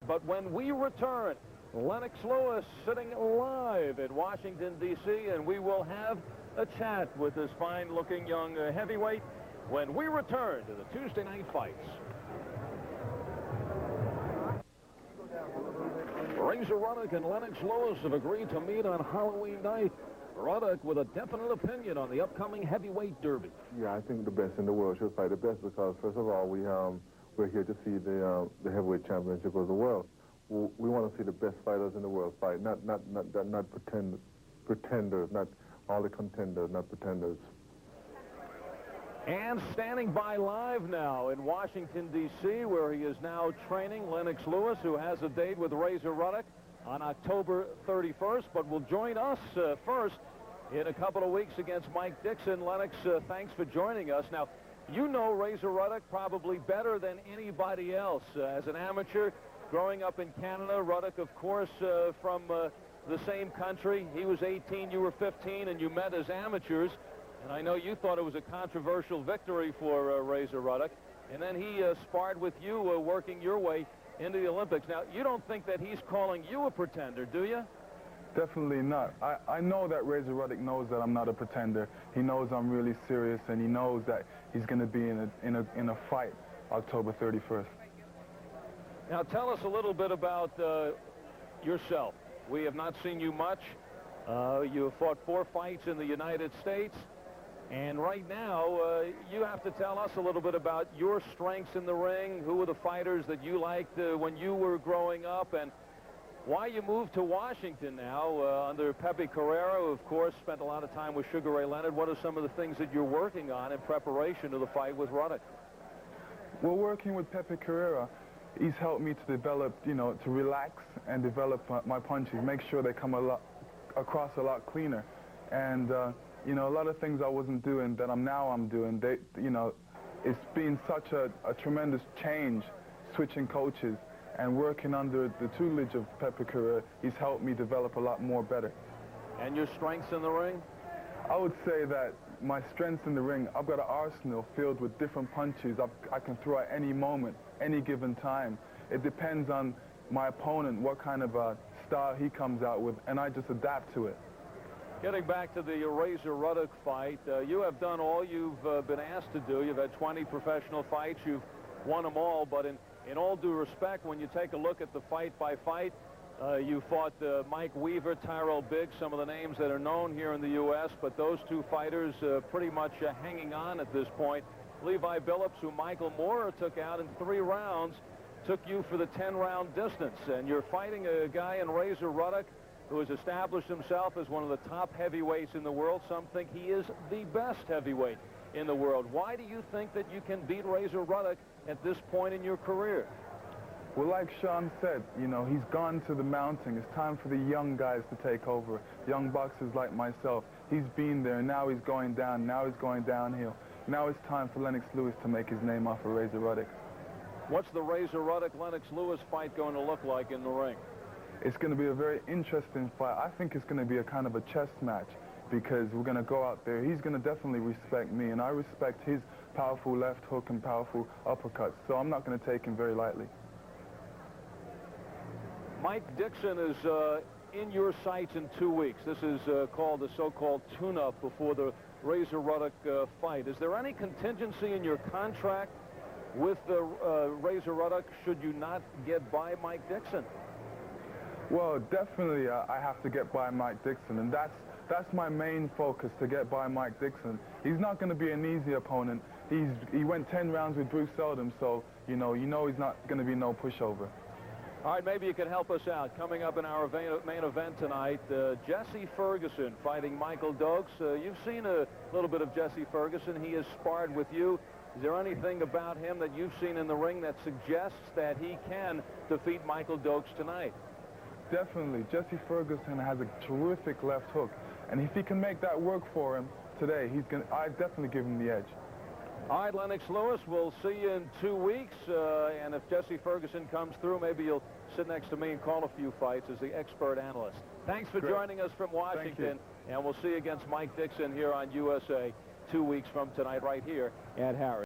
But when we return, Lennox Lewis sitting live in Washington, D.C., and we will have a chat with this fine-looking young heavyweight when we return to the Tuesday night fights. Razor Ruddock and Lennox Lewis have agreed to meet on Halloween night. Ruddock with a definite opinion on the upcoming heavyweight derby. Yeah, I think the best in the world should fight the best because, first of all, we're here to see the heavyweight championship of the world. We want to see the best fighters in the world fight, not pretenders, not all the contenders, not pretenders. And standing by live now in Washington, D.C., where he is now training, Lennox Lewis, who has a date with Razor Ruddock on October 31st, but will join us first in a couple of weeks against Mike Dixon. Lennox, thanks for joining us. Now, you know Razor Ruddock probably better than anybody else. As an amateur, growing up in Canada, Ruddock, of course, from the same country. He was 18, you were 15, and you met as amateurs. And I know you thought it was a controversial victory for Razor Ruddock. And then he sparred with you, working your way into the Olympics. Now, you don't think that he's calling you a pretender, do you? Definitely not. I know that Razor Ruddock knows that I'm not a pretender. He knows I'm really serious, and he knows that he's going to be in a fight October 31st. Now, tell us a little bit about yourself. We have not seen you much. You have fought 4 fights in the United States. And right now, you have to tell us a little bit about your strengths in the ring, who were the fighters that you liked when you were growing up, and why you moved to Washington now under Pepe Carrera, who, of course, spent a lot of time with Sugar Ray Leonard. What are some of the things that you're working on in preparation of the fight with Ruddock? Well, working with Pepe Carrera, he's helped me to develop, to relax and develop my punches, make sure they come across a lot cleaner. And, a lot of things I wasn't doing that I'm doing. It's been such a tremendous change, switching coaches and working under the tutelage of Pepe Carrera. He's helped me develop a lot more better. And your strengths in the ring? I would say that my strengths in the ring, I've got an arsenal filled with different punches I can throw at any moment, any given time. It depends on my opponent, what kind of a style he comes out with, and I just adapt to it. Getting back to the Razor Ruddock fight, you have done all you've been asked to do. You've had 20 professional fights. You've won them all, but in all due respect, when you take a look at the fight by fight, you fought Mike Weaver, Tyrell Biggs, some of the names that are known here in the U.S., but those 2 fighters pretty much hanging on at this point. Levi Billups, who Michael Moorer took out in 3 rounds, took you for the 10-round distance. And you're fighting a guy in Razor Ruddock who has established himself as one of the top heavyweights in the world. Some think he is the best heavyweight in the world. Why do you think that you can beat Razor Ruddock at this point in your career? Well, like Sean said, he's gone to the mountain. It's time for the young guys to take over, young boxers like myself. He's been there, now he's going down, now he's going downhill. Now it's time for Lennox Lewis to make his name off of Razor Ruddock. What's the Razor Ruddock-Lennox Lewis fight going to look like in the ring? It's going to be a very interesting fight. I think it's going to be a kind of a chess match because we're going to go out there. He's going to definitely respect me, and I respect his powerful left hook and powerful uppercuts, so I'm not going to take him very lightly. Mike Dixon is in your sights in 2 weeks. This is called the so-called tune-up before the Razor Ruddock fight. Is there any contingency in your contract with Razor Ruddock should you not get by Mike Dixon? Well, definitely I have to get by Mike Dixon, and that's my main focus, to get by Mike Dixon. He's not going to be an easy opponent. He went 10 rounds with Bruce Seldom, so you know he's not going to be no pushover. All right, maybe you can help us out. Coming up in our main event tonight, Jesse Ferguson fighting Michael Dokes. You've seen a little bit of Jesse Ferguson. He has sparred with you. Is there anything about him that you've seen in the ring that suggests that he can defeat Michael Dokes tonight? Definitely. Jesse Ferguson has a terrific left hook, and if he can make that work for him today, I'd definitely give him the edge. All right, Lennox Lewis, we'll see you in 2 weeks, and if Jesse Ferguson comes through, maybe you'll sit next to me and call a few fights as the expert analyst. Thanks for joining us from Washington, and we'll see you against Mike Dixon here on USA 2 weeks from tonight right here at Harris.